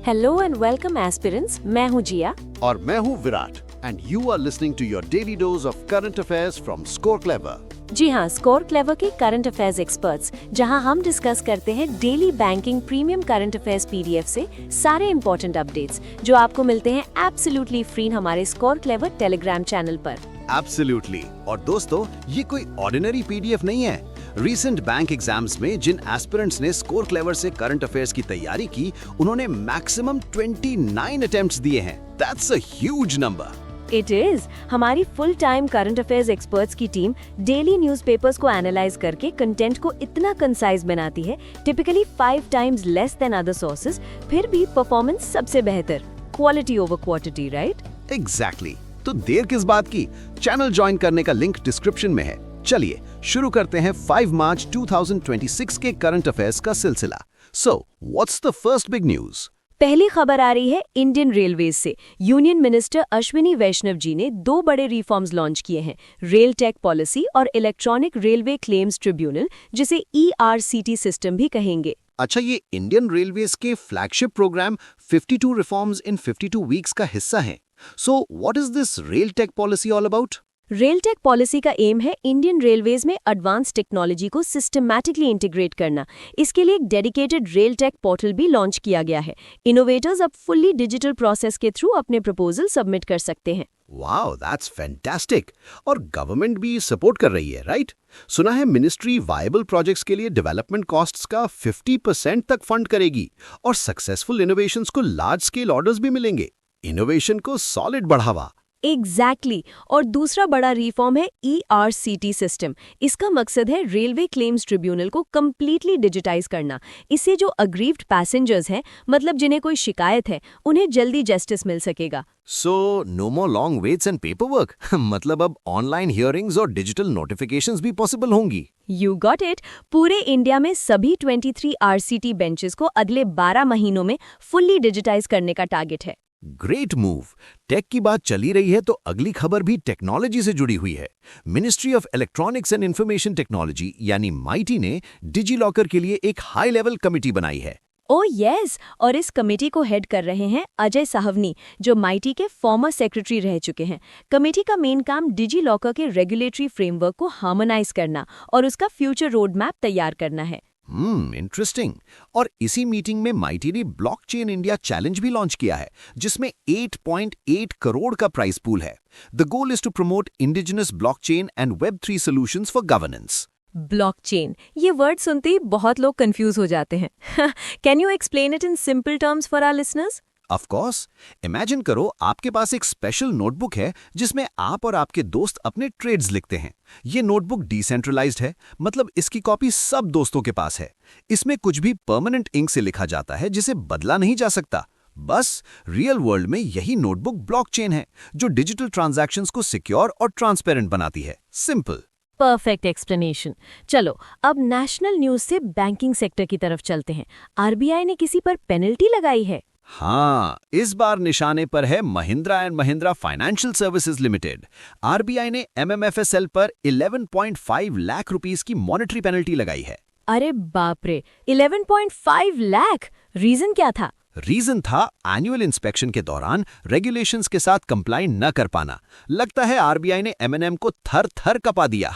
Hello and welcome aspirants, मैं हूँ जिया। और मैं हूँ Virat and you are listening to your daily dose of current affairs from score clever. जी हाँ, स्कोर क्लेवर के करंट अफेयर्स एक्सपर्ट्स, जहाँ हम डिस्कस करते हैं daily banking premium current affairs PDF से सारे इंपॉर्टेंट अपडेट्स जो आपको मिलते हैं एब्सोल्युटली फ्री हमारे स्कोर क्लेवर टेलीग्राम चैनल पर। एब्सोल्युटली। और दोस्तों, ये कोई ऑर्डिनरी पीडीएफ नहीं है। रीसेंट बैंक एग्जाम्स में जिन एस्पिरेंट्स ने स्कोर क्लेवर से करंट अफेयर्स की तैयारी की, उन्होंने मैक्सिमम 29 अटेम्प्ट्स दिए हैं। That's a huge number. It is. हमारी full time current affairs experts की टीम डेली न्यूज़पेपर्स को एनालाइज करके कंटेंट को इतना कंसाइज बनाती है, typically 5 times less than other sources, फिर भी परफॉर्मेंस सबसे बेहतर। Quality over quantity, right? Exactly. तो देर किस बात की, चैनल ज्वाइन करने का लिंक डिस्क्रिप्शन में है। चलिए शुरू करते हैं 5 मार्च 2026 के करंट अफेयर्स का सिलसिला। So what's the first big news? पहली खबर आ रही है इंडियन रेलवेज से। यूनियन मिनिस्टर अश्विनी वैष्णव जी ने 2 बड़े रिफॉर्म्स लॉन्च किए हैं, रेल टेक पॉलिसी और इलेक्ट्रॉनिक रेलवे क्लेम्स ट्रिब्यूनल, जिसे ERCT सिस्टम भी कहेंगे। अच्छा, ये इंडियन रेलवेज के flagship programme 52 reforms in 52 weeks का हिस्सा है। So what is this rail tech policy all about? Rail tech policy का एम है इंडियन रेलवेज में एडवांस टेक्नोलॉजी को सिस्टमैटिकली इंटीग्रेट करना। इसके लिए एक डेडिकेटेड रेल टेक पोर्टल भी लॉन्च किया गया है। इनोवेटर्स अब फुल्ली डिजिटल प्रोसेस के थ्रू अपने प्रपोजल सबमिट कर सकते हैं। Wow, that's fantastic. और गवर्नमेंट भी सपोर्ट कर रही है, राइट? सुना है मिनिस्ट्री वायबल प्रोजेक्ट्स के लिए डेवलपमेंट कॉस्ट्स का 50% तक फंड करेगी और सक्सेसफुल इनोवेशंस को लार्ज स्केल ऑर्डर्स भी मिलेंगे। इनोवेशन को सॉलिड बढ़ावा। एग्जैक्टली। और दूसरा बड़ा रिफॉर्म है ERCT सिस्टम। इसका मकसद है रेलवे क्लेम्स ट्रिब्यूनल को कम्प्लीटली डिजिटाइज करना। इससे जो अग्रीव्ड पैसेंजर्स हैं, मतलब जिन्हें कोई शिकायत है, उन्हें जल्दी जस्टिस मिल सकेगा। So no more long waits and paper work. मतलब अब ऑनलाइन हियरिंग्स और डिजिटल नोटिफिकेशंस भी पॉसिबल होंगी। You got it. पूरे इंडिया में सभी 23 RCT बेंचेस को अगले 12 महीनों में फुल्ली डिजिटाइज करने का टारगेट है। Great move. टेक की बात चली रही है तो अगली खबर भी टेक्नोलॉजी से जुड़ी हुई है। Ministry of electronics and information technology यानी माइटी ने डिजी लॉकर के लिए एक हाई लेवल कमिटी बनाई है। ओह यस, और इस कमेटी को हेड कर रहे हैं अजय साहवनी, जो माइटी के फॉर्मर सेक्रेटरी रह चुके हैं। कमेटी का मेन काम डिजी लॉकर के रेगुलेटरी फ्रेमवर्क को हार्मोनाइज करना और उसका फ्यूचर रोड मैप तैयार करना है। इंटरेस्टिंग। और इसी मीटिंग में माइटी ने ब्लॉकचेन इंडिया चैलेंज भी लॉन्च किया है, जिसमें 8.8 करोड़ का प्राइस पूल है। The goal is to promote indigenous blockchain and Web3 solutions for governance. Blockchain, ये वर्ड सुनते ही बहुत लोग कंफ्यूज हो जाते हैं। Can you explain it in simple terms for our listeners? Of course. Imagine करो आपके पास एक स्पेशल नोटबुक है जिसमें आप और आपके दोस्त अपने ट्रेड्स लिखते हैं। ये नोटबुक डिसेंट्रलाइज्ड है, मतलब इसकी कॉपी सब दोस्तों के पास है। इसमें कुछ भी परमानेंट इंक से लिखा जाता है जिसे बदला नहीं जा सकता। बस रियल वर्ल्ड में यही नोटबुक ब्लॉकचेन है, जो डिजिटल ट्रांजैक्शंस को सिक्योर और ट्रांसपेरेंट बनाती है। सिंपल। Perfect explanation. चलो अब नेशनल न्यूज से बैंकिंग सेक्टर की तरफ चलते हैं। RBI ने किसी पर पेनल्टी लगाई है। हाँ, इस बार निशाने पर है Mahindra and Mahindra financial services limited. RBI ने MMFSL पर 11.5 लाख रुपीस की मॉनेटरी पेनल्टी लगाई है। अरे बाप रे, 11.5 लाख! रीजन क्या था? रीजन था एनुअल इंस्पेक्शन के दौरान रेगुलेशंस के साथ कंप्लाई न कर पाना। लगता है RBI ने M&M को थर थर कपा दिया।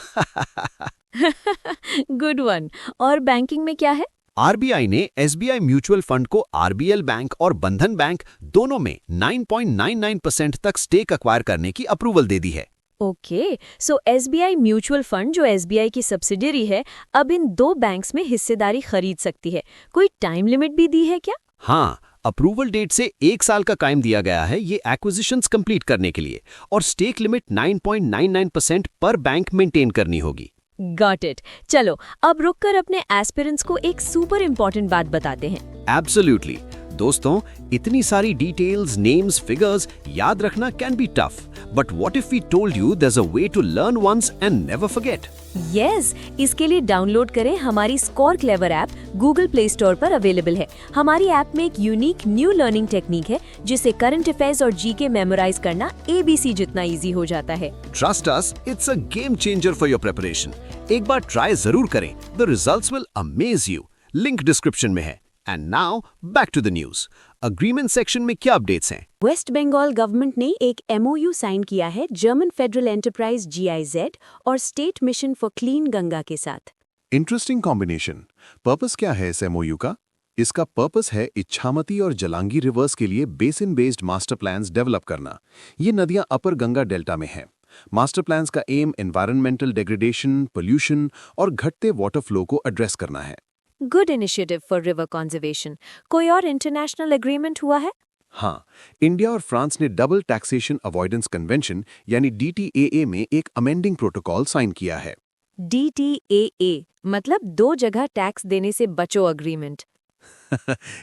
Good one. और बैंकिंग में क्या है? RBI ने SBI म्यूचुअल फंड को RBL बैंक और बंधन बैंक दोनों में 9.99% तक स्टेक एक्वायर करने की अप्रूवल दे दी है। ओके, सो SBI म्यूचुअल फंड, जो SBI की सब्सिडियरी है, अब इन 2 बैंक्स में हिस्सेदारी खरीद सकती है। कोई टाइम लिमिट भी दी है क्या? हाँ, अप्रूवल डेट से 1 साल का टाइम दिया गया है ये एक्विजिशंस कंप्लीट करने के लिए, और स्टेक लिमिट 9.99% पर बैंक मेंटेन करनी होगी। Got it. चलो अब रुककर अपने एस्पिरेंट्स को एक सुपर इंपॉर्टेंट बात बताते हैं। एब्सोल्युटली। दोस्तों, इतनी सारी डिटेल्स, नेम्स, फिगर्स याद रखना can be tough, but what if we told you there is a way to learn once and never forget? Yes, इसके लिए डाउनलोड करें हमारी Score Clever app. Google Play Store पर अवेलेबल है। हमारी app में एक यूनिक न्यू लर्निंग टेक्निक है, जिससे करंट अफेयर्स और जीके मेमोराइज करना ABC जितना इजी हो जाता है। Trust us, it's a game changer for your preparation. एक बार ट्राई जरूर करें। The results will amaze you. Link description में है। And now back to the news. Agreement section में क्या अपडेट्स हैं? वेस्ट बंगाल गवर्नमेंट ने एक एमओयू साइन किया है जर्मन फेडरल एंटरप्राइज जीआईजेड और state mission for clean Ganga के साथ। Interesting combination. पर्पस क्या है इस एमओयू का? इसका पर्पस है इच्छामती और जलांगी रिवर्स के लिए basin based master plans develop करना। ये नदियां अपर गंगा डेल्टा में हैं। मास्टर प्लान्स का एम एनवायरमेंटल डिग्रेडेशन, पोल्यूशन और घटते वाटर फ्लो को एड्रेस करना है। Good initiative for river conservation. कोई और इंटरनेशनल एग्रीमेंट हुआ है? हाँ, इंडिया और फ्रांस ने डबल टैक्सेशन अवॉइडेंस कन्वेंशन यानी डीटीएए में एक अमेंडिंग प्रोटोकॉल साइन किया है। DTAA मतलब दो जगह टैक्स देने से बचो अग्रीमेंट।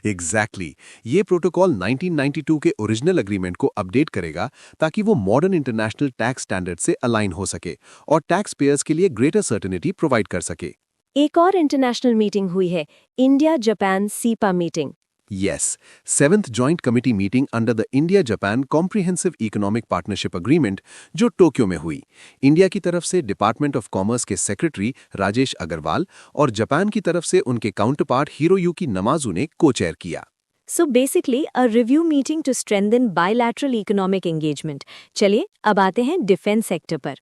एग्जैक्टली ये प्रोटोकॉल 1992 के ओरिजिनल एग्रीमेंट को अपडेट करेगा ताकि वो मॉडर्न इंटरनेशनल टैक्स स्टैंडर्ड से अलाइन हो सके और टैक्स पेयर्स के लिए ग्रेटर सर्टेनिटी प्रोवाइड कर सके। एक और इंटरनेशनल मीटिंग हुई है, India Japan cepa meeting. Yes, 7th Joint Committee Meeting under the India-Japan Comprehensive Economic Partnership Agreement जो टोक्यो में हुई। इंडिया की तरफ से डिपार्टमेंट ऑफ कॉमर्स के सेक्रेटरी राजेश अग्रवाल और जापान की तरफ से उनके काउंटरपार्ट हिरोयुकी नमाजू ने को-चेयर किया। So basically a review meeting to strengthen bilateral economic engagement। चलिए अब आते हैं डिफेंस सेक्टर पर।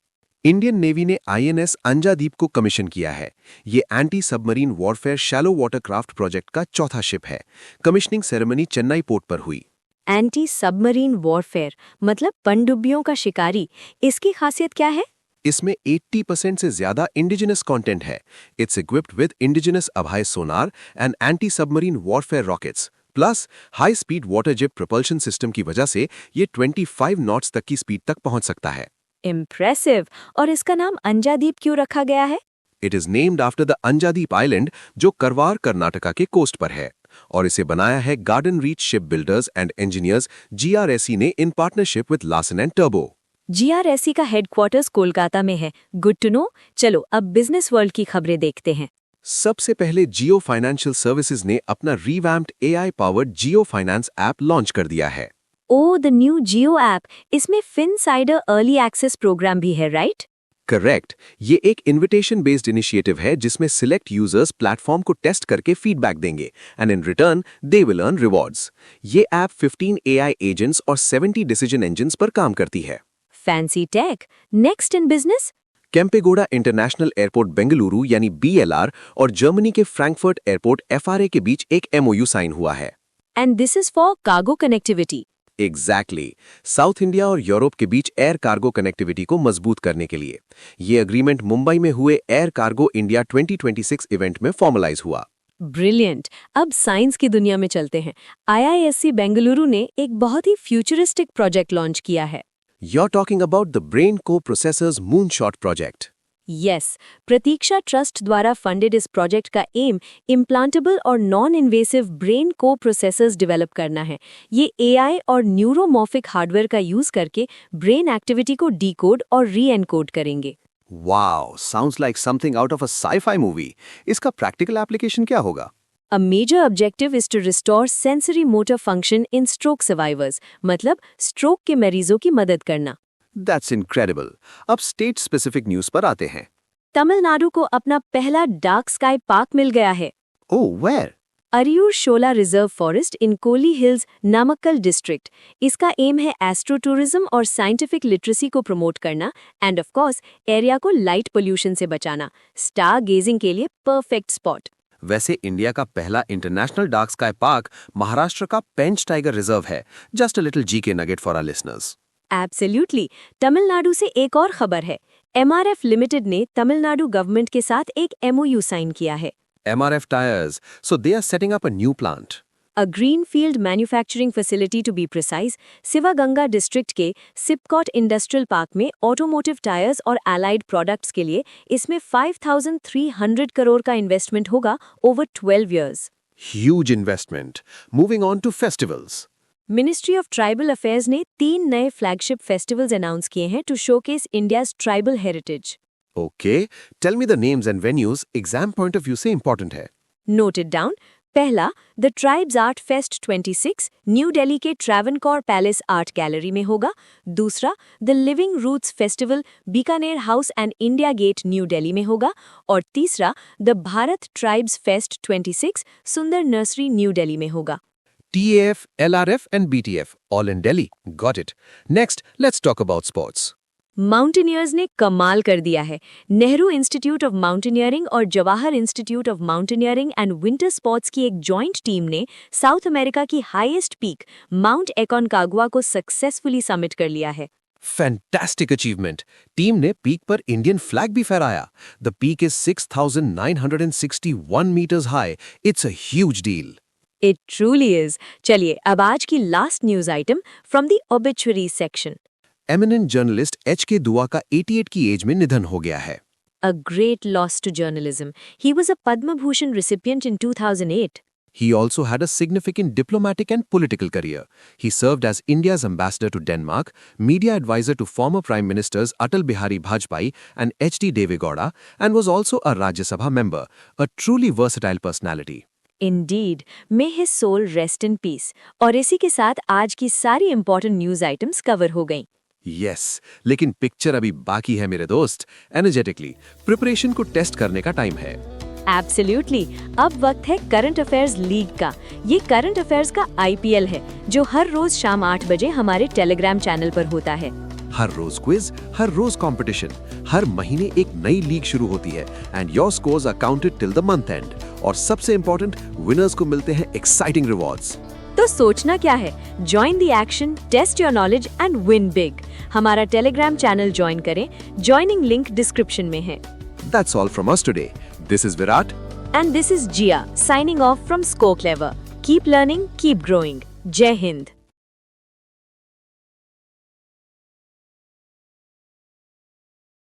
इंडियन नेवी ने आईएनएस अंजादीप को कमीशन किया है। ये anti submarine warfare shallow water craft project का चौथा शिप है। कमिश्निंग सेरेमनी चेन्नई पोर्ट पर हुई। एंटी सबमरीन वॉरफेयर मतलब पनडुब्बियों का शिकारी। इसकी खासियत क्या है? इसमें 80% से ज्यादा इंडिजिनस कंटेंट है। It's equipped with indigenous Abhay sonar and anti submarine warfare rockets plus high speed water jet propulsion system की वजह से ये 25 नॉट्स तक की स्पीड तक पहुंच सकता है। इम्प्रेसिव। और इसका नाम अंजादीप क्यों रखा गया है? It is named after the Anjadip island जो करवार कर्नाटका के कोस्ट पर है और इसे बनाया है Garden Reach Ship Builders and Engineers GRSE ने in partnership with Larsen and टर्बो। GRSE का हेडक्वार्टर्स कोलकाता में है। Good to know. चलो अब बिजनेस वर्ल्ड की खबरें देखते हैं। सबसे पहले जियो फाइनेंशियल सर्विसेज ने अपना रीवैम्प्ड AI पावर्ड जियो फाइनेंस ऐप लॉन्च कर दिया है। ओ द न्यू जियो ऐप। इसमें फिनसाइडर अर्ली एक्सेस प्रोग्राम भी है, राइट? करेक्ट। ये एक इनविटेशन बेस्ड इनिशिएटिव है जिसमें सिलेक्ट यूजर्स प्लेटफॉर्म को टेस्ट करके फीडबैक देंगे and in return they will earn rewards. ये ऐप 15 AI एजेंट्स और 70 डिसीजन इंजन्स पर काम करती है। Fancy tech. Next in business. Kempegowda international airport Bengaluru यानी BLR और जर्मनी के फ्रैंकफर्ट एयरपोर्ट FRA के बीच एक MOU साइन हुआ है। And this is for cargo connectivity. Exactly south India और यूरोप के बीच एयर कार्गो कनेक्टिविटी को मजबूत करने के लिए। ये एग्रीमेंट मुंबई में हुए एयर कार्गो इंडिया 2026 इवेंट में फॉर्मलाइज हुआ। ब्रिलियंट। अब साइंस की दुनिया में चलते हैं। IISc बेंगलुरु ने एक बहुत ही फ्यूचरिस्टिक प्रोजेक्ट लॉन्च किया है। You're talking about the Brain Co-Processors Moonshot project. Yes, Pratiksha trust द्वारा फंडेड इस प्रोजेक्ट का एम इम्प्लांटेबल और non invasive brain co processors develop करना है। ये AI और न्यूरोमॉर्फिक हार्डवेयर का यूज करके ब्रेन एक्टिविटी को डीकोड और रीएनकोड करेंगे। Wow, sounds like something out of a sci-fi movie. इसका प्रैक्टिकल एप्लीकेशन क्या होगा? A major objective is to restore sensory motor function in stroke survivors, मतलब स्ट्रोक के मरीजों की मदद करना। That's incredible. अब स्टेट स्पेसिफिक न्यूज पर आते हैं। तमिलनाडु को अपना पहला डार्क स्काई पार्क मिल गया है। Oh, where? Ariyur Shola reserve forest in Kolli hills, Namakkal district. इसका एम है एस्ट्रो टूरिज्म और साइंटिफिक लिटरेसी को प्रमोट करना एंड ऑफ कोर्स एरिया को लाइट पोल्यूशन से बचाना। स्टार गेजिंग के लिए परफेक्ट स्पॉट। वैसे इंडिया का पहला international dark sky park Maharashtra का पेंच टाइगर रिजर्व है। Just a little GK nugget for our listeners. Absolutely. Tamil Nadu से एक और खबर है। MRF लिमिटेड ने तमिलनाडु गवर्नमेंट के साथ एक MOU साइन किया है। MRF Tires, so they are setting up a new plant. A greenfield manufacturing facility to be precise, Sivaganga district के सिपकॉट इंडस्ट्रियल पार्क में ऑटोमोटिव टायर्स और एलाइड प्रोडक्ट्स के लिए इसमें 5,300 करोड़ का इन्वेस्टमेंट होगा over 12 years। Huge investment. Moving on to festivals. Ministry of tribal affairs ने 3 नए फ्लैगशिप फेस्टिवल्स अनाउंस किए हैं to showcase India's tribal heritage. Okay, tell me the names and venues. Exam point of view से important है। Noted down. पहला, the tribes art fest 26 new Delhi के Travancore palace art gallery में होगा। दूसरा, the living roots festival Bikaner house and India gate new Delhi में होगा। और तीसरा, द भारत ट्राइब्स फेस्ट 26 सुंदर नर्सरी न्यू दिल्ली में होगा। TAF, LRF and BTF, all in Delhi. Got it. Next, let's talk about sports. Mountaineers ने कमाल कर दिया है। नेहरू इंस्टीट्यूट ऑफ माउंटेनियरिंग और Jawahar institute of mountaineering and winter sports की एक जॉइंट टीम ने साउथ अमेरिका की हाईएस्ट पीक माउंट एकोनकागुआ को सक्सेसफुली समिट कर लिया है। Fantastic achievement. टीम ने पीक पर इंडियन फ्लैग भी फहराया। The peak is 6,961 meters high. It's a huge deal. It truly is. चलिए अब आज की last news item from the obituary section. Eminent journalist H.K. दुआ का 88 की एज में निधन हो गया है। A great loss to journalism. He was a Padma Bhushan recipient in 2008. He also had a significant diplomatic and political career. He served as India's ambassador to Denmark, media advisor to former Prime Ministers Atal Bihari Vajpayee and H.D. Deve Gowda, and was also a Rajya Sabha member, a truly versatile personality. Indeed, may his soul rest in peace. और इसी के साथ आज की सारी important news items cover हो गईं। Yes, लेकिन पिक्चर अभी बाकी है मेरे दोस्त। Energetically, प्रिपरेशन को टेस्ट करने का टाइम है। Absolutely. अब वक्त है करंट अफेयर्स लीग का। ये करंट अफेयर्स का IPL है जो हर रोज शाम 8 बजे हमारे टेलीग्राम चैनल पर होता है। हर रोज क्विज, हर रोज कंपटीशन, हर महीने एक नई लीग शुरू होती है and your scores are counted till the month end. और सबसे इंपॉर्टेंट, विनर्स को मिलते हैं एक्साइटिंग रिवॉर्ड्स। तो सोचना क्या है, join the action, test your knowledge and win big. हमारा टेलीग्राम चैनल ज्वाइन करें, ज्वाइनिंग लिंक डिस्क्रिप्शन में है। That's all from us today. This is Virat. And this is Jia, signing off from Score Clever. Keep learning, keep growing. Jai Hind.